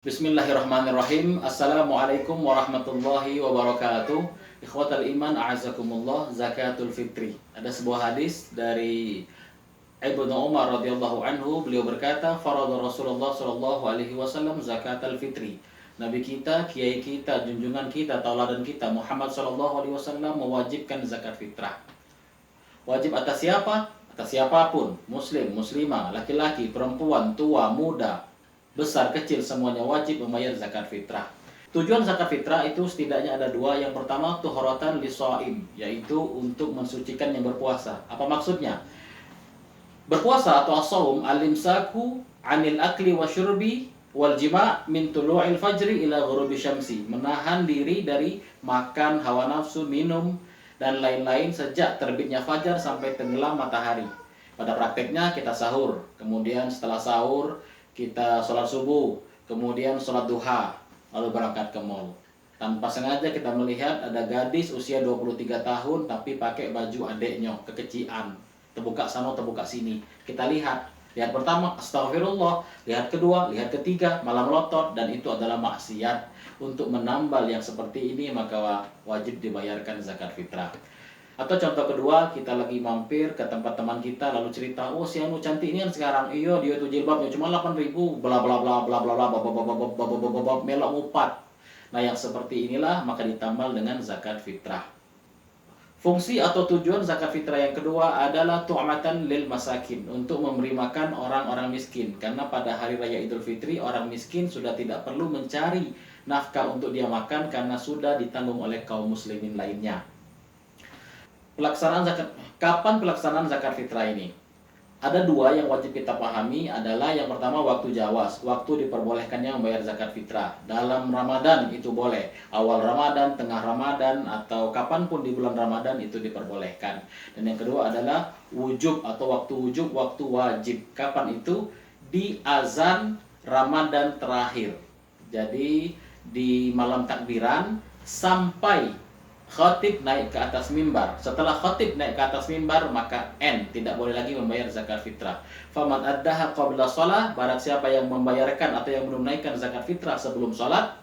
Bismillahirrahmanirrahim. Assalamualaikum warahmatullahi wabarakatuh. Ikhwatal iman, a'azakumullah. Zakatul fitri. Ada sebuah hadis dari Ibnu Umar radhiyallahu anhu. Beliau berkata, "Farada Rasulullah sallallahu alaihi wasallam zakatul fitri." Nabi kita, kiai kita, junjungan kita, tauladan kita Muhammad sallallahu alaihi wasallam mewajibkan zakat fitrah. Wajib atas siapa? Atas siapapun, muslim, muslimah, laki-laki, perempuan, tua, muda, besar, kecil, semuanya wajib membayar zakat fitrah. Tujuan zakat fitrah itu setidaknya ada dua. Yang pertama, tuhratan lisoim, yaitu untuk mensucikan yang berpuasa. Apa maksudnya? Berpuasa atau as-saum al-imsaku anil akli wa syurbi wal jima' min tulu'il fajri ila ghurubi syamsi. Menahan diri dari makan, hawa nafsu, minum, dan lain-lain sejak terbitnya fajar sampai tenggelam matahari. Pada prakteknya kita sahur, kemudian setelah sahur kita sholat subuh, kemudian sholat duha, lalu berangkat ke mall. Tanpa sengaja kita melihat ada gadis usia 23 tahun tapi pakai baju adeknya, kekecian, terbuka sana, terbuka sini. Kita lihat pertama, astagfirullah. Lihat kedua, lihat ketiga, malah melotot. Dan itu adalah maksiat. Untuk menambal yang seperti ini, maka wajib dibayarkan zakat fitrah. Atau contoh kedua, kita lagi mampir ke tempat teman kita lalu cerita, "Oh, si anu cantik ini kan sekarang, iya dia itu jilbabnya cuma 8.000, bla bla bla bla bla bla, melok ngupat." Nah, yang seperti inilah maka ditambal dengan zakat fitrah. Fungsi atau tujuan zakat fitrah yang kedua adalah tu'matan lil masakin, untuk memberi makan orang-orang miskin. Karena pada hari raya Idul Fitri orang miskin sudah tidak perlu mencari nafkah untuk dia makan karena sudah ditanggung oleh kaum muslimin lainnya. Kapan pelaksanaan zakat fitrah ini? Ada dua yang wajib kita pahami. Adalah yang pertama, waktu jawas, waktu diperbolehkannya membayar zakat fitrah. Dalam Ramadan itu boleh, awal Ramadan, tengah Ramadan, atau kapanpun di bulan Ramadan itu diperbolehkan. Dan yang kedua adalah wujub atau waktu wujub, waktu wajib. Kapan itu? Di azan Ramadan terakhir. Jadi di malam takbiran sampai khatib naik ke atas mimbar. Setelah khatib naik ke atas mimbar, maka tidak boleh lagi membayar zakat fitrah. Faman addaha qabla shalah, barang siapa yang membayarkan atau yang menunaikan zakat fitrah sebelum salat,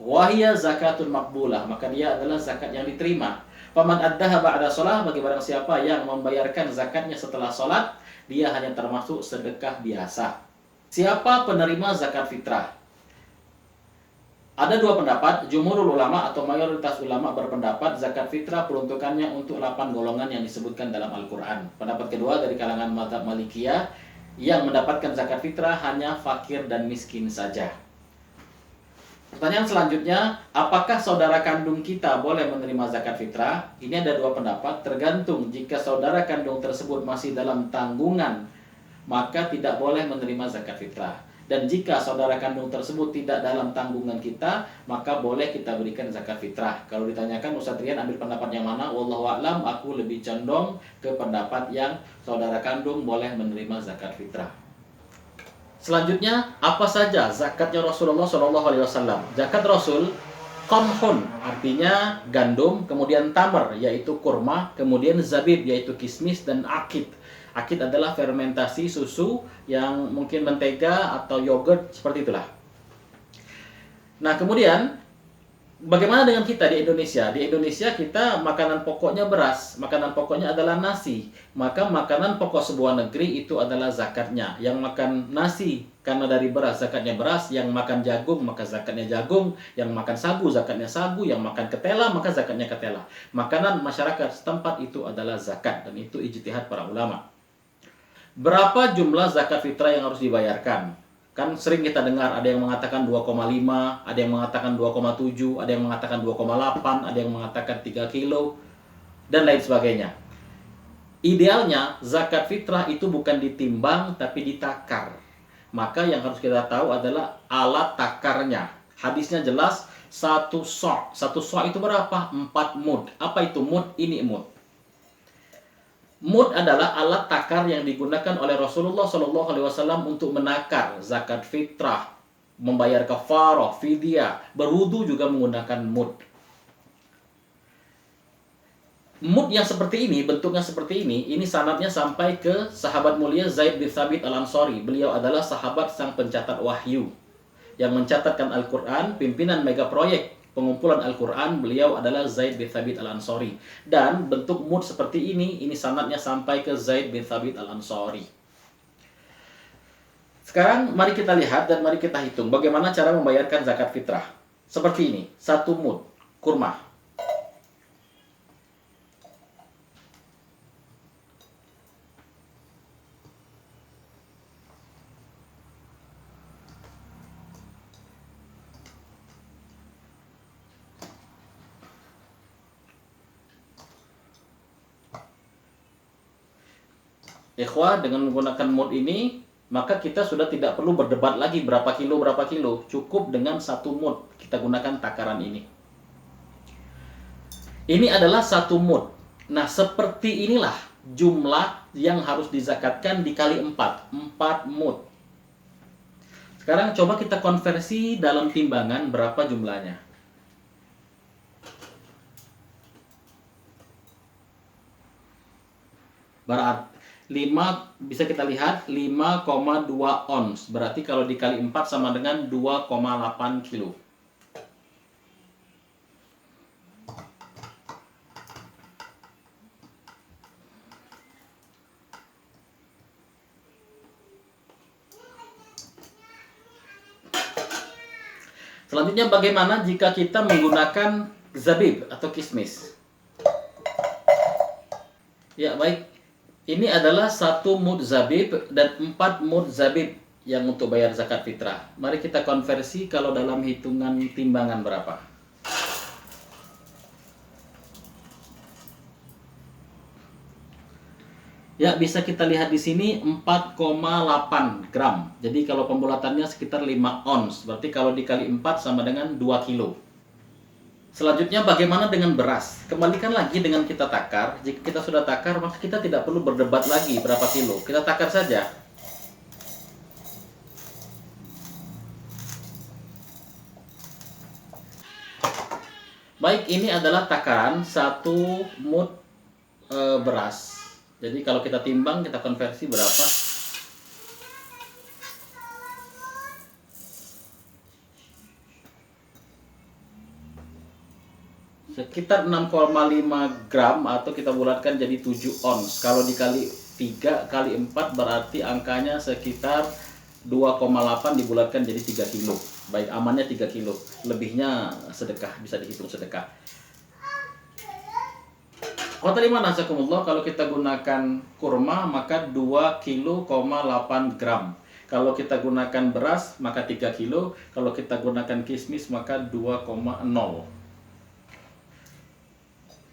wahia zakatun maqbulah, maka dia adalah zakat yang diterima. Faman addaha ba'da shalah, bagi barang siapa yang membayarkan zakatnya setelah salat, dia hanya termasuk sedekah biasa. Siapa penerima zakat fitrah? Ada dua pendapat. Jumhurul ulama atau mayoritas ulama berpendapat zakat fitrah peruntukannya untuk 8 golongan yang disebutkan dalam Al-Quran. Pendapat kedua dari kalangan mazhab Malikiyah, yang mendapatkan zakat fitrah hanya fakir dan miskin saja. Pertanyaan selanjutnya, apakah saudara kandung kita boleh menerima zakat fitrah? Ini ada dua pendapat. Tergantung, jika saudara kandung tersebut masih dalam tanggungan, maka tidak boleh menerima zakat fitrah. Dan jika saudara kandung tersebut tidak dalam tanggungan kita, maka boleh kita berikan zakat fitrah. Kalau ditanyakan, Ustaz Rian ambil pendapat yang mana? Wallahu a'lam, aku lebih condong ke pendapat yang saudara kandung boleh menerima zakat fitrah. Selanjutnya, apa saja zakatnya Rasulullah SAW? Zakat Rasul, qamhun, artinya gandum, kemudian tamar, yaitu kurma, kemudian zabib, yaitu kismis, dan akid. Akid adalah fermentasi susu yang mungkin mentega atau yogurt, seperti itulah. Nah, kemudian bagaimana dengan kita di Indonesia? Di Indonesia kita makanan pokoknya beras, makanan pokoknya adalah nasi. Maka makanan pokok sebuah negeri itu adalah zakatnya. Yang makan nasi karena dari beras, zakatnya beras. Yang makan jagung, maka zakatnya jagung. Yang makan sagu, zakatnya sagu. Yang makan ketela, maka zakatnya ketela. Makanan masyarakat setempat itu adalah zakat. Dan itu ijtihad para ulama. Berapa jumlah zakat fitrah yang harus dibayarkan? Kan sering kita dengar ada yang mengatakan 2,5, ada yang mengatakan 2,7, ada yang mengatakan 2,8, ada yang mengatakan 3 kilo, dan lain sebagainya. Idealnya zakat fitrah itu bukan ditimbang tapi ditakar. Maka yang harus kita tahu adalah alat takarnya. Hadisnya jelas, 1 so'. 1 so' itu berapa? 4 mud. Apa itu mud? Ini mud. Mud adalah alat takar yang digunakan oleh Rasulullah SAW untuk menakar zakat fitrah, membayar kafarah, fidyah, berwudu juga menggunakan mud. Mud yang seperti ini, bentuknya seperti ini sanadnya sampai ke sahabat mulia Zaid bin Thabit al-Ansari. Beliau adalah sahabat sang pencatat wahyu. yang mencatatkan Al-Quran, pimpinan mega proyek pengumpulan Al-Quran, beliau adalah Zaid bin Thabit Al-Ansari. Dan bentuk mud seperti ini sanadnya sampai ke Zaid bin Thabit Al-Ansari. Sekarang mari kita lihat dan mari kita hitung bagaimana cara membayarkan zakat fitrah. Seperti ini, 1 mud kurma. Ikhwah, dengan menggunakan mud ini, maka kita sudah tidak perlu berdebat lagi berapa kilo. Cukup dengan 1 mud. Kita gunakan takaran ini. Ini adalah 1 mud. Nah, seperti inilah jumlah yang harus dizakatkan dikali 4. 4 mud. Sekarang coba kita konversi dalam timbangan berapa jumlahnya. Berarti 5, bisa kita lihat 5,2 ons. Berarti kalau dikali 4 sama dengan 2,8 kilo. Selanjutnya bagaimana jika kita menggunakan zabib atau kismis? Ya, baik. Ini adalah 1 mud zabib dan 4 mud zabib yang untuk bayar zakat fitrah. Mari kita konversi kalau dalam hitungan timbangan berapa. Ya, bisa kita lihat di sini 4,8 gram. Jadi kalau pembulatannya sekitar 5 ons. Berarti kalau dikali 4 sama dengan 2 kilo. Selanjutnya bagaimana dengan beras? Kembalikan lagi dengan kita takar. Jika kita sudah takar, maka kita tidak perlu berdebat lagi berapa kilo. Kita takar saja. Baik, ini adalah takaran 1 mud beras. Jadi kalau kita timbang, kita konversi berapa? Sekitar 6,5 gram atau kita bulatkan jadi 7 ons. Kalau dikali 3 kali 4 berarti angkanya sekitar 2,8 dibulatkan jadi 3 kilo. Baik, amannya 3 kilo. Lebihnya sedekah, bisa dihitung sedekah. Qul nasakumullah, kalau kita gunakan kurma maka 2,8 gram. Kalau kita gunakan beras maka 3 kilo. Kalau kita gunakan kismis maka 2,0.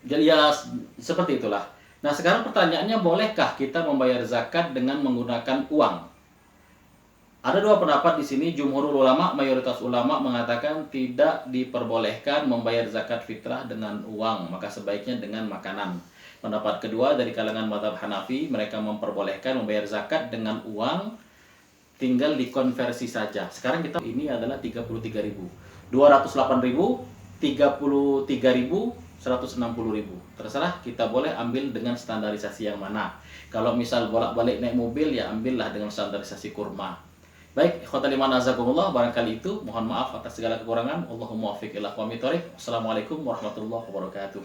Jadi ya seperti itulah. Nah, sekarang pertanyaannya, bolehkah kita membayar zakat dengan menggunakan uang? Ada 2 pendapat di sini. Jumhurul ulama, mayoritas ulama mengatakan tidak diperbolehkan membayar zakat fitrah dengan uang, maka sebaiknya dengan makanan. Pendapat kedua dari kalangan mazhab Hanafi, mereka memperbolehkan membayar zakat dengan uang, tinggal dikonversi saja. Sekarang kita ini adalah 33.000, 208.000, 33.000, 160.000. Terserah, kita boleh ambil dengan standarisasi yang mana. Kalau misal bolak-balik naik mobil, ya ambillah dengan standarisasi kurma. Baik, ikhwatal iman azakumullah, barangkali itu. Mohon maaf atas segala kekurangan. Allahumma waffiq ila aqwamit thoriq. Wassalamualaikum warahmatullahi wabarakatuh.